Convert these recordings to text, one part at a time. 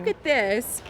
at this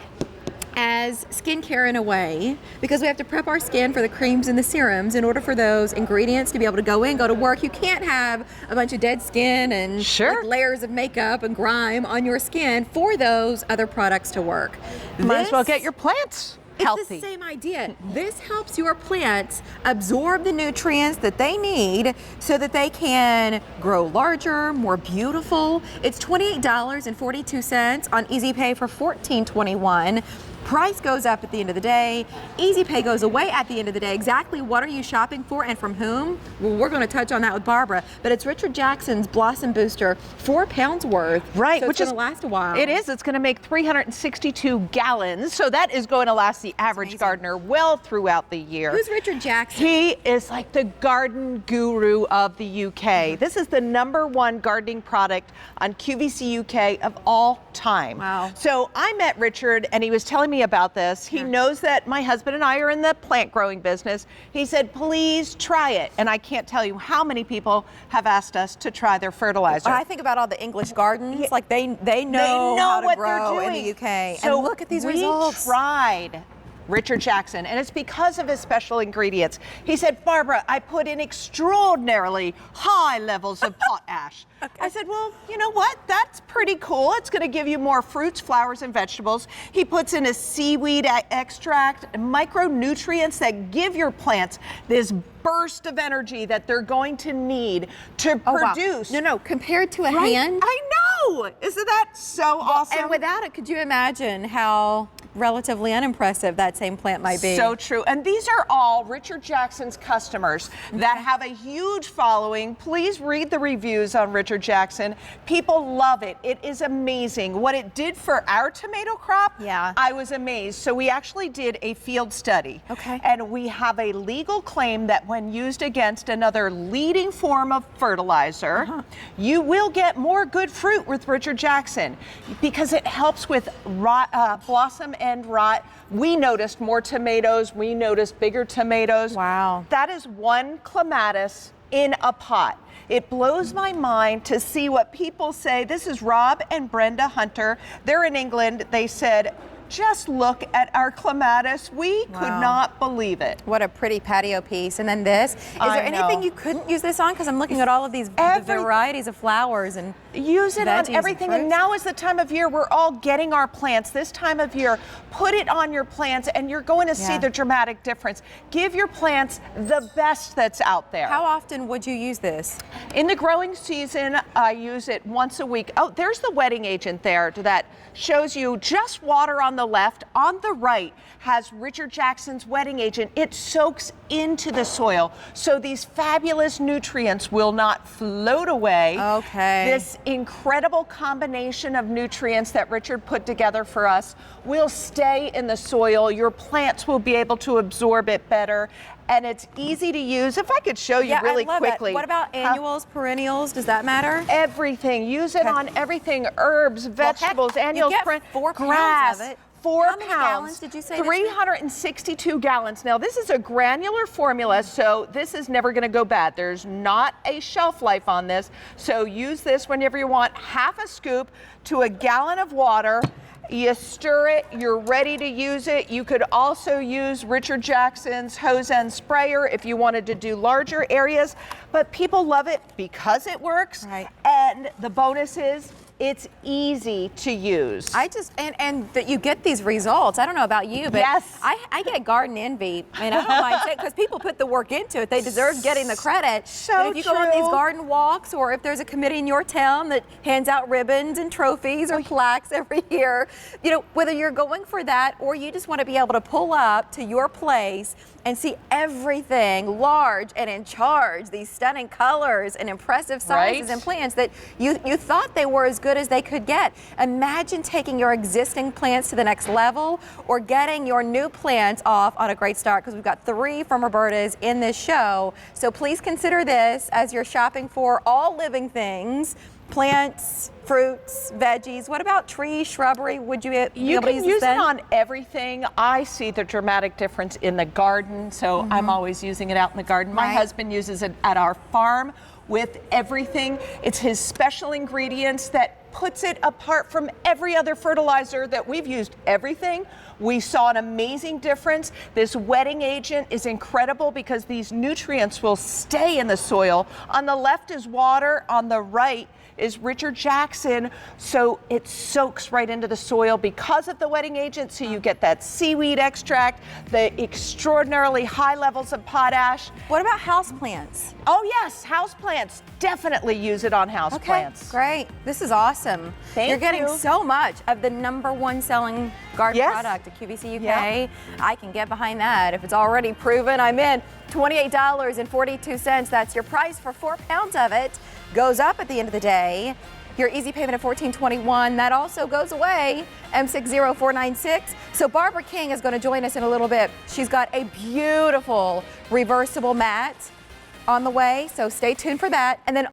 as skincare in a way, because we have to prep our skin for the creams and the serums in order for those ingredients to be able to go in, go to work. You can't have a bunch of dead skin and like layers of makeup and grime on your skin for those other products to work. Might as well get your plants healthy. It's the same idea. This helps your plants absorb the nutrients that they need so that they can grow larger, more beautiful. It's $28.42 on Easy Pay for $14.21. Price goes up at the end of the day. Easy Pay goes away at the end of the day. Exactly what are you shopping for and from whom? Well, we're going to touch on that with Barbara. But it's Richard Jackson's Blossom Booster, 4 pounds worth. Right, so which it's is going to last a while. It is. It's going to make 362 gallons. So that is going to last the average gardener well throughout the year. Who's Richard Jackson? He is like the garden guru of the UK. This is the #1 gardening product on QVC UK of all time. Wow. So I met Richard and he was telling me about this. He knows that my husband and I are in the plant growing business. He said, please try it. And I can't tell you how many people have asked us to try their fertilizer. I think about all the English gardens, like they know how to what grow they're in doing. the UK. So and look at these results. We tried Richard Jackson, and it's because of his special ingredients. He said, Barbara, I put in extraordinarily high levels of potash. I said, well, you know what? That's pretty cool. It's going to give you more fruits, flowers, and vegetables. He puts in a seaweed extract, micronutrients that give your plants this burst of energy that they're going to need to produce. Wow. No, compared to a hand. I know. Isn't that so awesome? And without it, could you imagine how relatively unimpressive that same plant might be? So true. And these are all Richard Jackson's customers that have a huge following. Please read the reviews on Richard Jackson. People love it. It is amazing. What it did for our tomato crop, I was amazed. So we actually did a field study. Okay. And we have a legal claim that when used against another leading form of fertilizer, you will get more good fruit with Richard Jackson because it helps with blossom end rot. We noticed more tomatoes. We noticed bigger tomatoes. Wow. That is 1 clematis in a pot. It blows my mind to see what people say. This is Rob and Brenda Hunter. They're in England. They said, just look at our clematis. We could not believe it. What a pretty patio piece. And then this. Is there anything you couldn't use this on? Because I'm looking at all of these varieties of flowers and use it on everything. And now is the time of year we're all getting our plants. This time of year, put it on your plants and you're going to see the dramatic difference. Give your plants the best that's out there. How often would you use this? In the growing season, I use it once a week. Oh, there's the wetting agent there that shows you just water on the left. On the right has Richard Jackson's wetting agent. It soaks into the soil, so these fabulous nutrients will not float away. Okay. This incredible combination of nutrients that Richard put together for us will stay in the soil. Your plants will be able to absorb it better. And it's easy to use. If I could show you really quickly. What about annuals, perennials? Does that matter? Everything. Use it on everything. Herbs, vegetables, annuals, you get 4 grass. pounds of it. 4 How pounds. many gallons did you say? 362 gallons. Now, this is a granular formula, so this is never going to go bad. There's not a shelf life on this. So use this whenever you want. Half a scoop to a gallon of water. You stir it, you're ready to use it. You could also use Richard Jackson's hose end sprayer if you wanted to do larger areas, but people love it because it works. Right. And the bonus is it's easy to use. And that you get these results. I don't know about you, but I get garden envy. And I don't mind saying, because people put the work into it. They deserve getting the credit. But if you go on these garden walks, or if there's a committee in your town that hands out ribbons and trophies or plaques every year, you know, whether you're going for that or you just want to be able to pull up to your place and see everything large and in charge, these stunning colors and impressive sizes and plants that you thought they were as good as they could get. Imagine taking your existing plants to the next level or getting your new plants off on a great start, because we've got 3 from Roberta's in this show. So please consider this as you're shopping for all living things. Plants, fruits, veggies. What about trees, shrubbery? Would you be able to use this? You can use it on everything. I see the dramatic difference in the garden, so I'm always using it out in the garden. My husband uses it at our farm with everything. It's his special ingredients that puts it apart from every other fertilizer that we've used. Everything. We saw an amazing difference. This wetting agent is incredible because these nutrients will stay in the soil. On the left is water, on the right is Richard Jackson, so it soaks right into the soil because of the wetting agent, so you get that seaweed extract, the extraordinarily high levels of potash. What about houseplants? Oh yes, houseplants. Definitely use it on houseplants. Okay, great. This is awesome. You're getting so much of the #1 selling garden product at QVC UK. Yep. I can get behind that. If it's already proven, I'm in. $28.42, that's your price for 4 pounds of it. Goes up at the end of the day. Your easy payment of $14.21, that also goes away, M60496. So Barbara King is going to join us in a little bit. She's got a beautiful reversible mat on the way, so stay tuned for that. And then